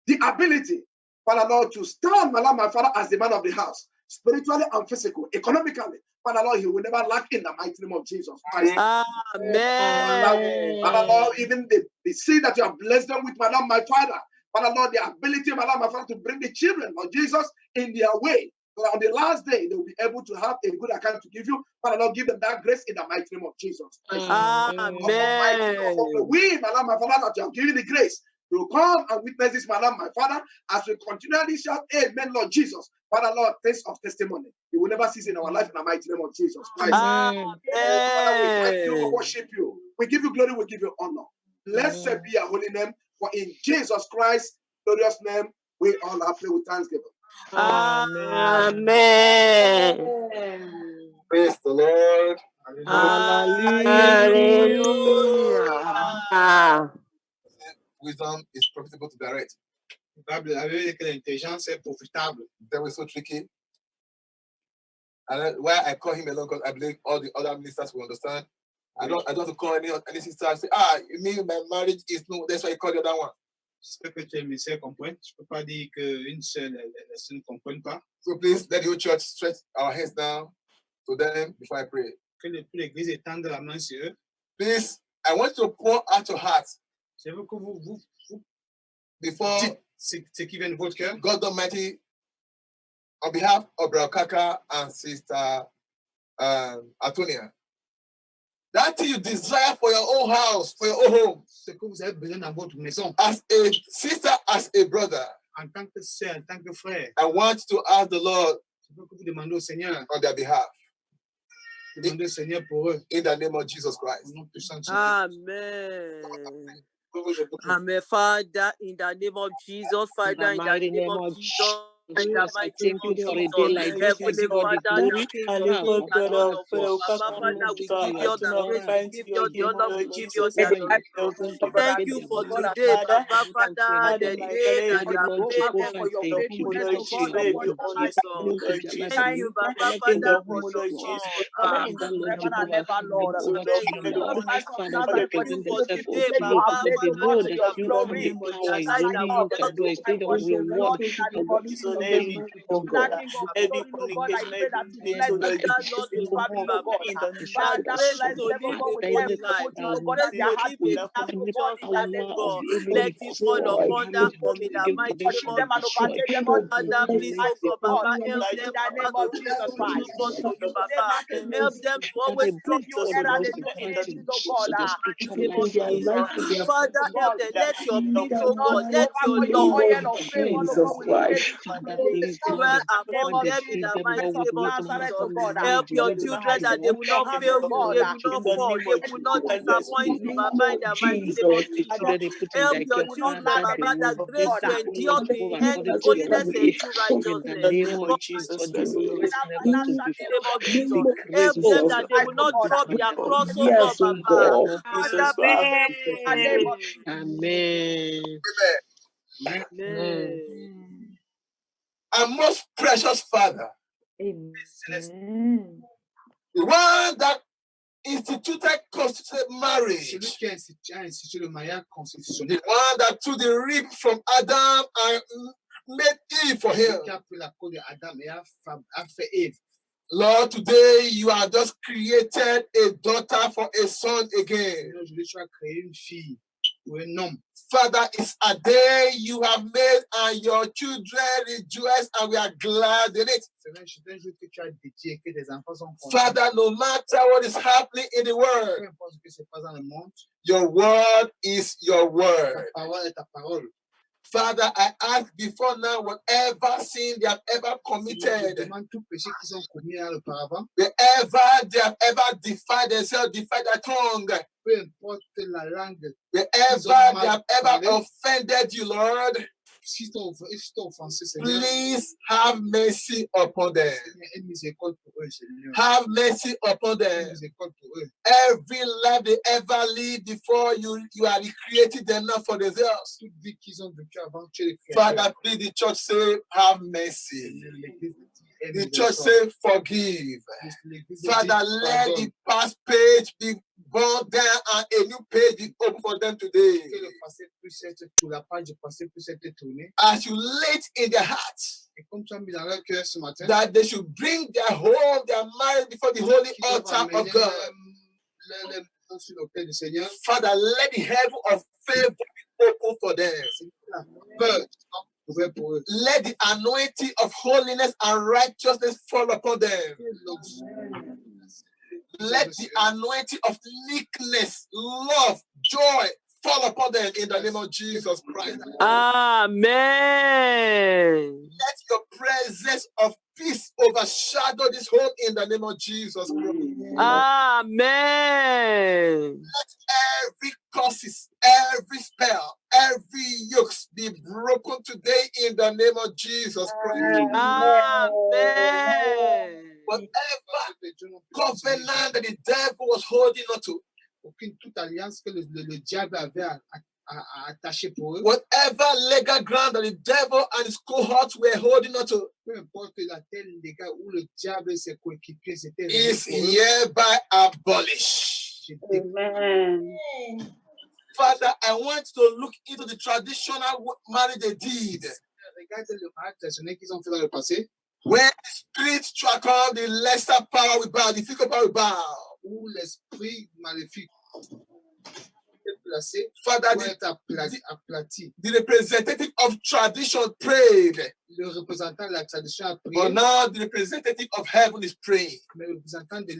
the ability, Father, Lord, to stand, my Lord, my Father, as the man of the house, spiritually and physically, economically, Father, Lord, he will never lack in the mighty name of Jesus Christ. Amen. Father, Lord, even the seed that you have blessed them with, my Lord, my Father, Father, Lord, the ability, my Lord, my Father, to bring the children of Jesus in their way. So on the last day, they will be able to have a good account to give you. Father, Lord, give them that grace in the mighty name of Jesus Christ. Amen. We, my Lord, my Father, that you have given the grace to come and witness this, my Lord, my Father, as we continually shout, amen, Lord Jesus. Father, Lord, taste of testimony. You will never cease in our life in the mighty name of Jesus Christ. Amen. Father, we thank you, we worship you. We give you glory, we give you honor. Blessed be your holy name, for in Jesus Christ's glorious name, we all have prayed with thanksgiving. Amen. Praise the Lord. Hallelujah. Wisdom is profitable to direct. La Bible avait dit que l'intelligence est profitable. That was so tricky. And why I call him alone, because I believe all the other ministers will understand. I don't have to call any sister and say, you mean my marriage is no, that's why I call the other one. J'espère que les ministères comprennent. Je ne peux pas dire qu'une seule ne comprenne pas. So please let the whole church stretch our hands down to them before I pray. Que l'église étende la main sur eux. Please, I want you to pour out your heart. Je veux que vous before ce qui vient de votre cœur. God Almighty, on behalf of Brother Kaka and Sister Antonia, that you desire for your own house, for your own home. Ce que vous avez besoin dans votre maison. As a sister, as a brother. En tant que sœur, en tant que frère. I want to ask the Lord. Je veux que vous demandez au Seigneur. On their behalf. Demandez au Seigneur pour eux. In the name of Jesus Christ. Amen. Amen. Father, in the name of Jesus, Father, in the name of Jesus. In the mighty name of Jesus, Heavenly Father, the King of Kings and Lord of Lords, Father, we give you all the praise, we give you all the honor, we give you all the adoration. Thank you for today, Baba, Father, the day that you have made and we will rejoice in the name of Jesus. Thank you, Baba, Father, for your son. Thank you for today, Baba, Father, that you have brought him on their side and we just to worship the Lord. Every communication Father, Lord, to be Baba. That grace to live a holy life, that grace to live a righteous life, God. Let it fall upon that home in the mighty name of Jesus. Father, please, oh God, Baba, help them, Baba, to be so close to you, Baba. Help them to always draw closer to you in the mighty name of Jesus. Father, help them. Let your peace, oh God, let your love, Father, please do dwell not among disappoint the them in the children, mighty Lord. We name of commit to Nazareth, oh Pastor Jesus. God, Mary Help into your your hands, children Lord. that they will your not hand, Protect fail oh them, you, God, they Lord. will not In the fall, name they of will Jesus, not let them disappoint see you, Baba, in the mighty name of the Jesus. children they put in Help their your care. children, Father, they Baba, will the be grace to faithful, endure Lord, to to move the end in according to your holiness will. and true In the righteousness. name of For Jesus, for the Lord will never in do the before. name of Let Jesus. your grace Help be them sufficient that they for will not them drop before their them. cross, oh God, Baba. In Father, the name of Amen. Amen. Amen. Amen. And most precious Father, Amen. the one that instituted constituted marriage, Celui qui a institué le mariage the constitutionnel, one that took the rib from Adam and made Eve for him. qui a pris la peau d'Adam et a fait Ève. Lord, today you have just created a daughter for a son again. Aujourd'hui, tu as créé une fille ou un homme. Father, it's a day you have made and your children rejoice and we are glad in it. C'est un jour que tu as dédié et que des enfants sont contents. Father, no matter what is happening in the Peu world, importe ce qui se passe dans le monde, your word is your ta word. parole est ta parole. Father, I ask before now, whatever sin they have ever Je committed, demande tout péché qu'ils ont commis auparavant, wherever they have ever defied themselves, defied their tongue, peu importe la langue, wherever they have ever offended you, Lord, si t'ont offensé, Seigneur, please have mercy upon them. Seigneur, aie miséricorde pour eux, Seigneur. Have mercy upon Aie them. miséricorde pour eux. Every life they ever lived before you are recreating them now for themselves. Toute vie qu'ils ont vécue avant, tu es le créateur. Father, please, the church say, have mercy. L'Église dit, aie The church miséricorde. say, forgive. L'Église dit, Father, let pardonne. the past page be born down and a new page be open for them today. Que le passé puisse être, tout la page du passé puisse être tournée. As you laid in their hearts, Et comme tu as mis dans leur cœur ce matin, that they should bring their home, their marriage before the holy qu'ils doivent altar of amener God. leur maison sur l'autel du Seigneur. Father, let the heaven of favor be open for them. La peur soit ouverte pour eux. Let the anointing of holiness and righteousness fall upon them. Let the anointing of meekness, love, joy fall upon them in the name of Jesus Christ. Amen. Let your presence of peace overshadow this home in the name of Jesus Christ. Amen. Let every curses, every spell, every yoke be broken today in the name of Jesus Christ. Amen. Whatever covenant that the devil was holding on to, Aucune toute alliance que le diable avait attachée pour eux. whatever legal ground that the devil and his cohorts were holding on to, Peu importe la telle légale où le diable et ses coéquipiers s'étaient is réunis pour eux. hereby abolished. Je déclare Amen. Father, I want to look into the traditional marriage they did. regarde le mariage traditionnel qu'ils ont fait dans le passé, When the spirit struck on the lesser power we bow, the physical power we bow. où l'esprit maléfique est placé, Father, doit être aplati. the representative of tradition prayed, Le représentant de la tradition a prié, but now the representative of heaven is praying. mais le représentant du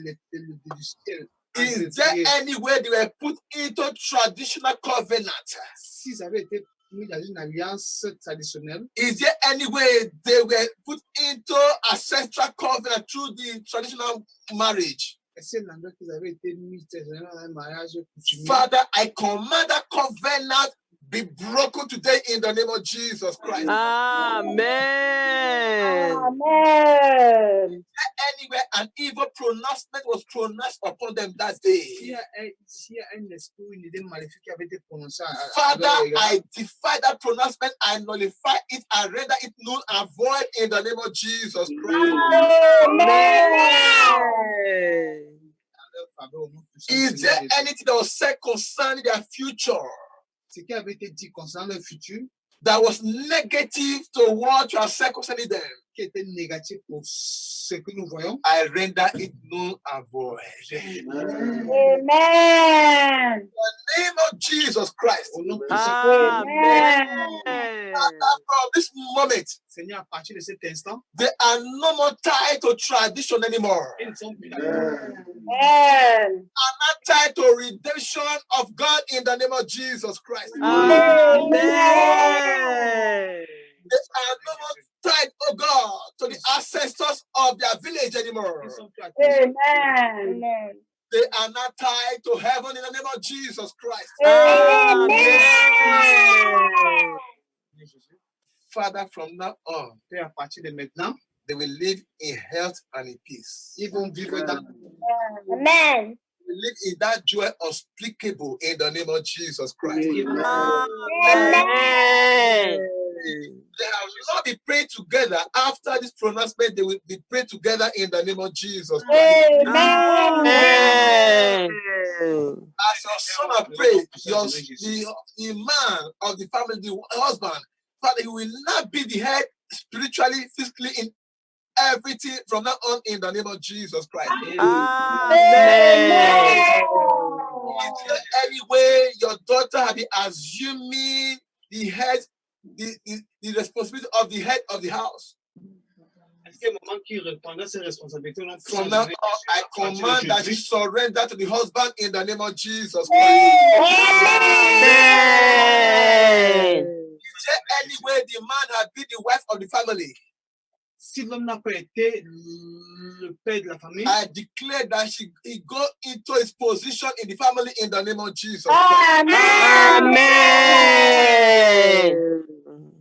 ciel a Is there prié. any way they were put into traditional covenant? S'ils avaient été mis dans une alliance traditionnelle, Is there any way they were put into ancestral covenant through the traditional marriage? est-ce que qu'ils avaient été mis traditionnellement dans un mariage coutumier? Father, I command that covenant be broken today in the name of Jesus Christ. Amen. Amen. Anywhere an evil pronouncement was pronounced upon them that day. S'il y a un esprit ou une idée maléfique qui avait été prononcée à Father, leur égard, I defy that pronouncement, I nullify it, I render it null and void in the name of Jesus Christ. Amen. leur faveur au nom puissant du Is Seigneur there Jésus. anything that was said concerning their future Ce qui avait été dit concernant leur futur, that was negative to what you have said concerning them? qui était négatif pour ce que nous voyons, I render it null and void. Amen. Name of Jesus Christ. au nom puissant, Amen. From this moment, Seigneur, à partir de cet instant, they are no more tied to tradition anymore. ils ne sont plus Amen. Not tied to redemption of God in the name of Jesus Christ. Amen. They are no more tied, oh God, to the ancestors of their village anymore. Amen. They are not tied to heaven in the name of Jesus Christ. Amen. Father, from now on, Père, à partir de maintenant, they will live in health and in peace. ils vont vivre dans Amen. They will live in that joy unspeakable in the name of Jesus Christ. Amen. They have not been praying together. After this pronouncement, they will be praying together in the name of Jesus Christ. Amen. As your son have prayed, the man of the family, the husband, Father, you will not be the head spiritually, physically, in everything from now on in the name of Jesus Christ. Amen. Is there any way your daughter have been assuming the head, the responsibility of the head of the house? Est-ce qu'il y a un moment qui reprendra ses responsabilités? From now on, I command that you surrender to the husband in the name of Jesus Christ. Amen. Is there any way the man had been the wife of the family? Si l'homme n'a pas été le père de la famille, I declare that he go into his position in the family in the name of Jesus Christ. Amen.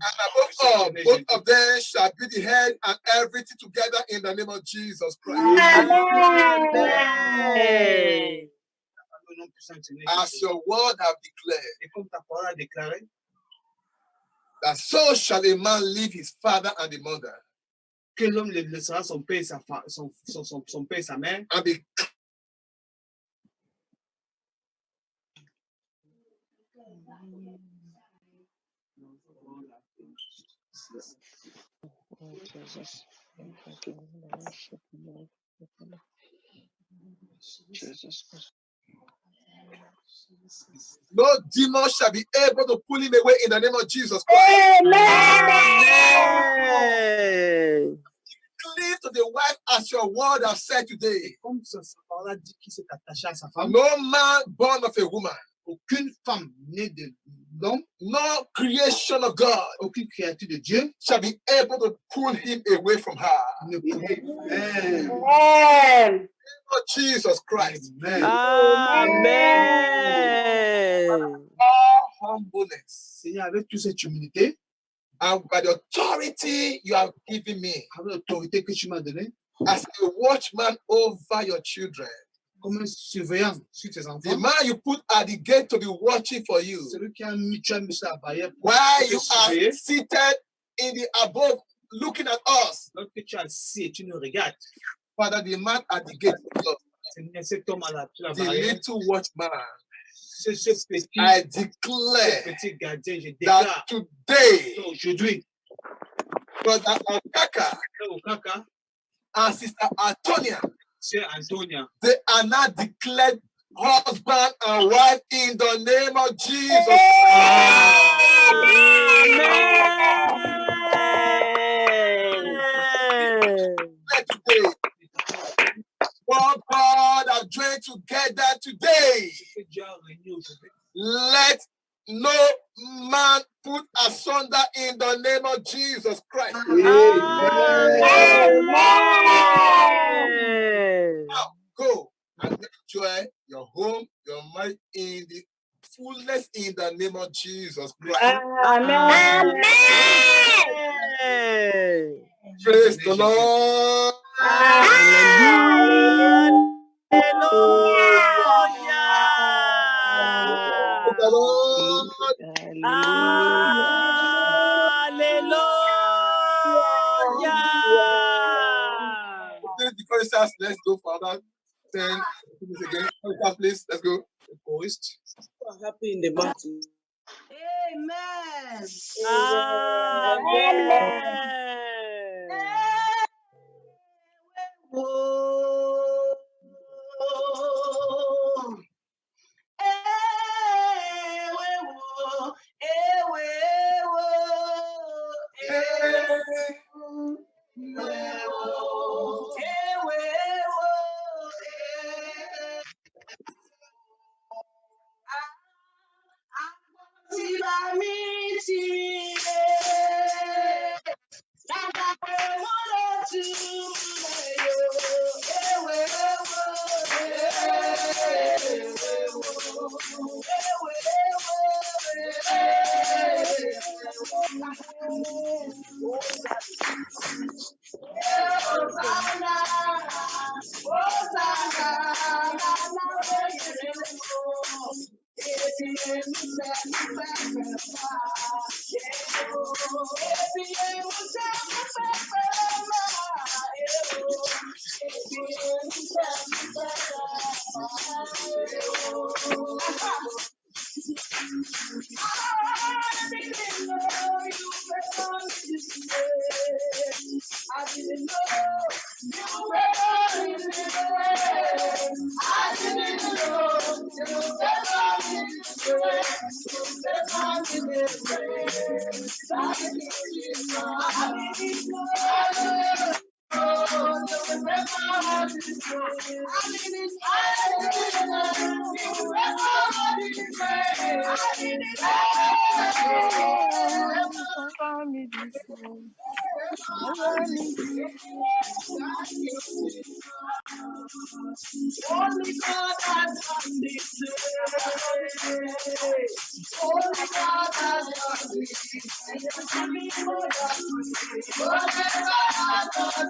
And above all, both of them shall be the head and everything together in the name of Jesus Christ. Amen. As your word have declared, et comme ta parole a déclaré, that so shall a man leave his father and the mother que l'homme laissera son père et son père et sa mère, and be no demon shall be able to pull him away in the name of Jesus Christ. Amen. Cleave to the wife as your word has said today. comme sa parole a dit qu'il s'est attaché à sa femme, No man born of a woman, aucune femme née de l'homme, no creation of God aucune créature de Dieu shall be able to pull him away from her. ne pourra Amen. Lord Jesus Christ. Amen. All humbleness Seigneur, avec toute cette humilité, and by the authority you have given me avec l'autorité que tu m'as donnée, as a watchman over your children, comme un surveillant sur tes the enfants, man you put at the gate to be watching for you, celui qui a mis, tu as mis sur la barrière pour while te you surveiller, are seated in the above looking at us. lorsque tu as assis et tu nous regardes, Father, the man at the gate, Seigneur, cet homme à la the barrière, little watchman, ce petit, I ce declare petit gardien, je that déclare today, aujourd'hui, Brother Okaka frère Okaka, and Sister Antonia, c'est Antonia, they are not declared husband and wife in the name of Jesus. Today, what God has joined together today, que Dieu a réuni aujourd'hui, let no man put asunder in the name of Jesus Christ. Now, go and enjoy your home, your mind in the fullness in the name of Jesus Christ. Praise the Lord. Praise the Lord. The choristers, let's go for that 10 minutes again. Choristers, please, let's go. The chorist. Happy in the mountain. Amen. Only God has done this. Only God has done this. Only God has done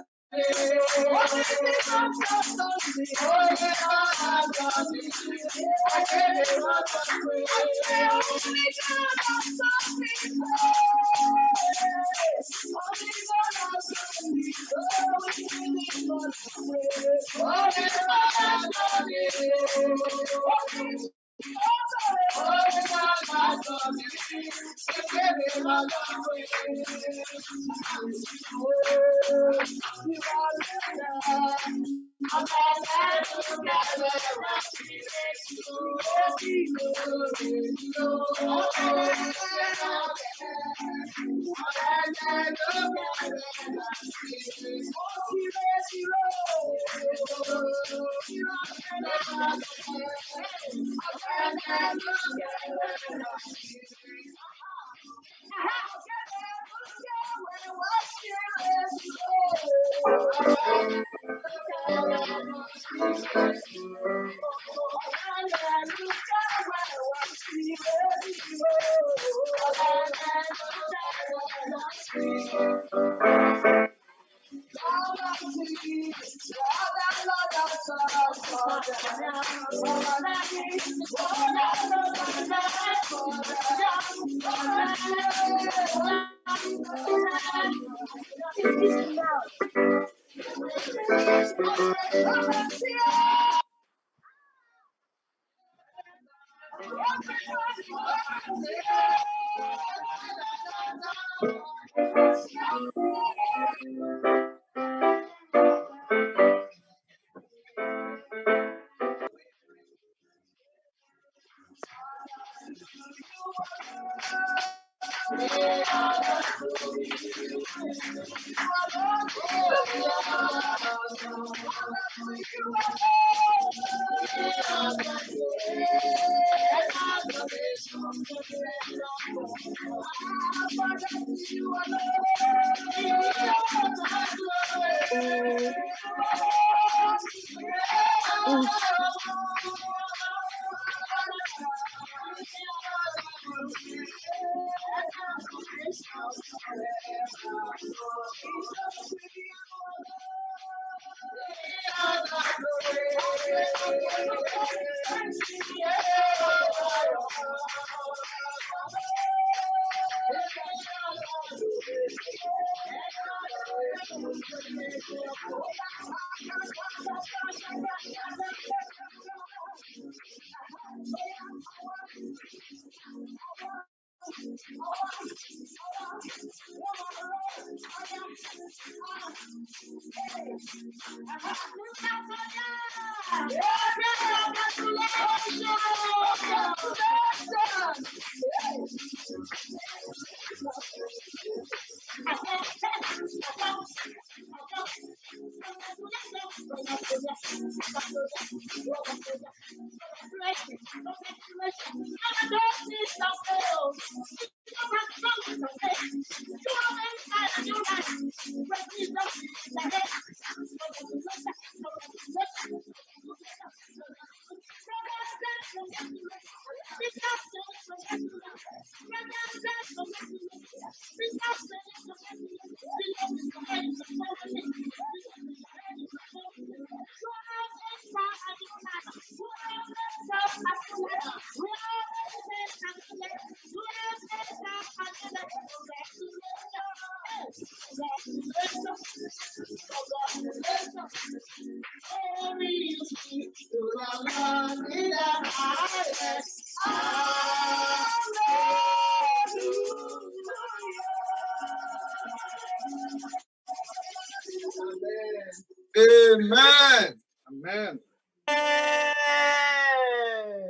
Amen. Amen.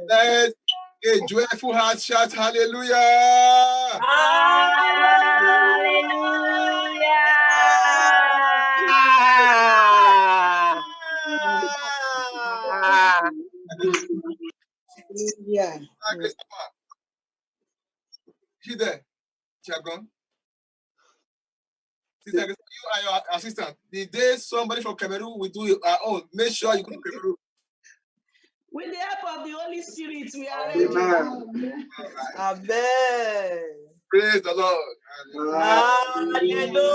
Let a joyful heart shout hallelujah. Yeah. She there. She have gone. Sister, you are your assistant. The day somebody from Cameroon will do our own, make sure you go to Cameroon. With the help of the Holy Spirit, we are ready. Amen. Amen. Praise the Lord. Hallelujah.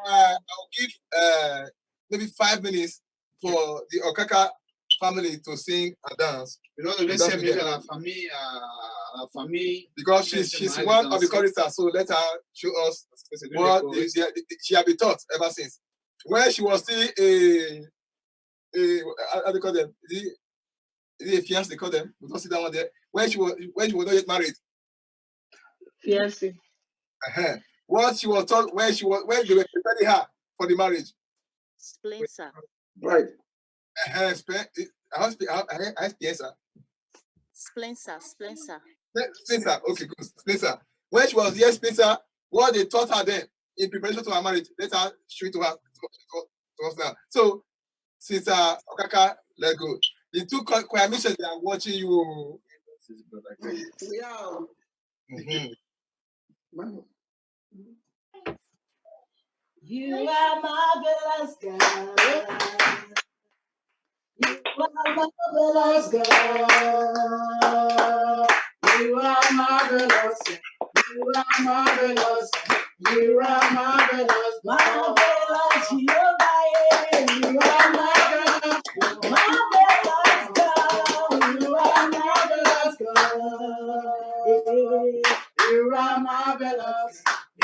I'll give maybe 5 minutes for the Okaka family to sing and dance. Because she's one of the choristers, so let her show us what she has been taught ever since. When she was still how do you call them? Is it a fiancé they call them? We don't see that one there. When she was not yet married. Fiancé. What she was taught when they were preparing her for the marriage. Splinter. Right. Splinter. Spencer, okay, good. Spencer. When she was Spencer, what they taught her then in preparation to her marriage, let her show it to her to us now. So, Sister Okaka, let's go. The two choir missions they are watching you. Yeah. You are marvelous, God. You are marvelous, God. You are marvelous. You are marvelous. You are marvelous. Marvelous, Jehovah. You are marvelous. Marvelous, God. You are marvelous, God. You are marvelous.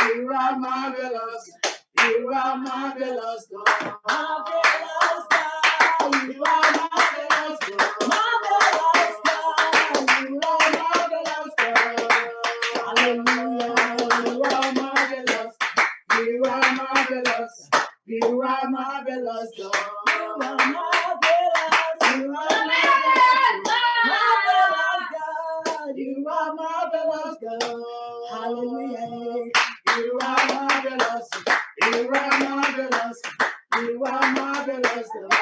You are marvelous. You are marvelous, God. Marvelous, God. You are marvelous, God. Marvelous, God. You are marvelous, God. Hallelujah. You are marvelous. You are marvelous. You are marvelous, God. You are marvelous. You are marvelous, God. You are marvelous, God. Hallelujah. You are marvelous. You are marvelous. You are marvelous, God.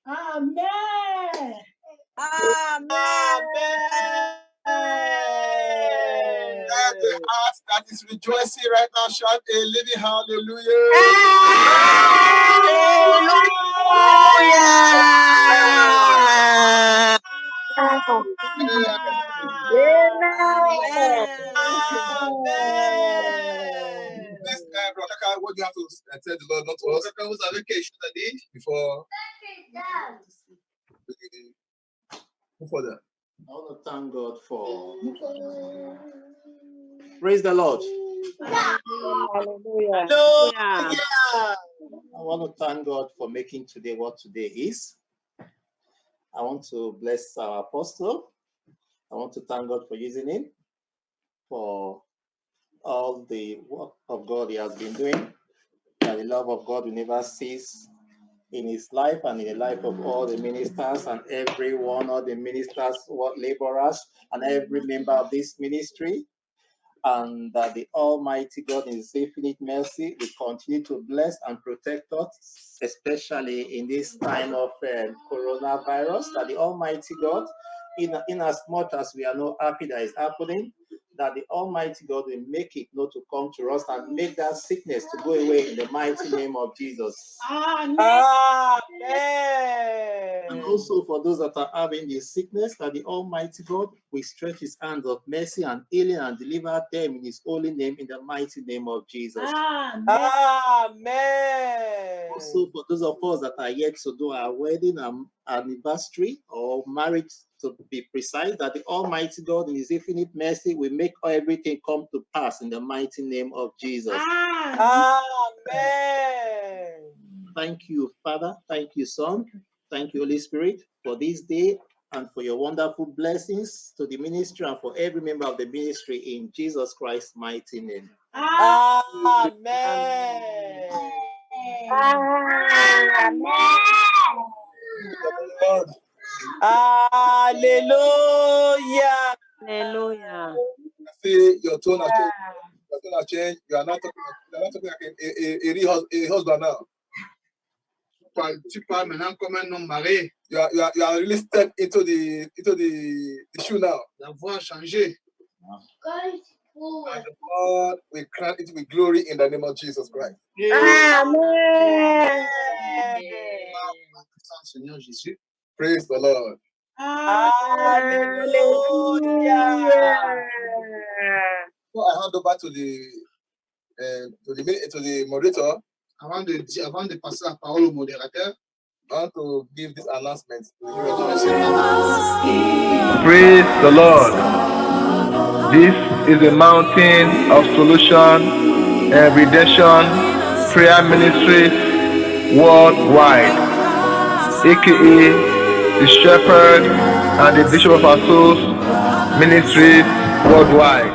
Amen. Let the heart that is rejoicing right now shout a living hallelujah. This Brother, what do you have to tell the Lord, not to us? What was the vacation I did before that? I want to thank God for. Praise the Lord. Hallelujah. I want to thank God for making today what today is. I want to bless our apostle. I want to thank God for using him for all the work of God he has been doing, that the love of God will never cease in his life and in the life of all the ministers and everyone, all the ministers, laborers, and every member of this ministry. And that the Almighty God in his infinite mercy will continue to bless and protect us, especially in this time of coronavirus, that the Almighty God, in as much as we are not happy that is happening, that the Almighty God will make it not to come to us and make that sickness to go away in the mighty name of Jesus. Amen. And also for those that are having this sickness, that the Almighty God will stretch his hand of mercy and healing and deliver them in his holy name, in the mighty name of Jesus. Amen. Also for those of us that are yet to do our wedding and anniversary or marriage, to be precise, that the Almighty God in his infinite mercy will make everything come to pass in the mighty name of Jesus. Amen. Thank you, Father. Thank you, Son. Thank you, Holy Spirit, for this day and for your wonderful blessings to the ministry and for every member of the ministry in Jesus Christ's mighty name. Amen. Lord. Hallelujah. Hallelujah. See, your tone has changed. Your tone has changed. You are not talking like a real husband now. Tu parles maintenant comme un homme marié. You are really stepped into the shoe now. La voix a changé. And the Lord will crown it with glory in the name of Jesus Christ. Amen. Seigneur Jésus. Praise the Lord. Hallelujah. So I hand over to the moderator. Avant de passer la parole au modérateur, I want to give this announcement. Praise the Lord. This is a mountain of solution and redemption prayer ministry worldwide, aka the Shepherd and the Bishop of our Souls Ministries worldwide.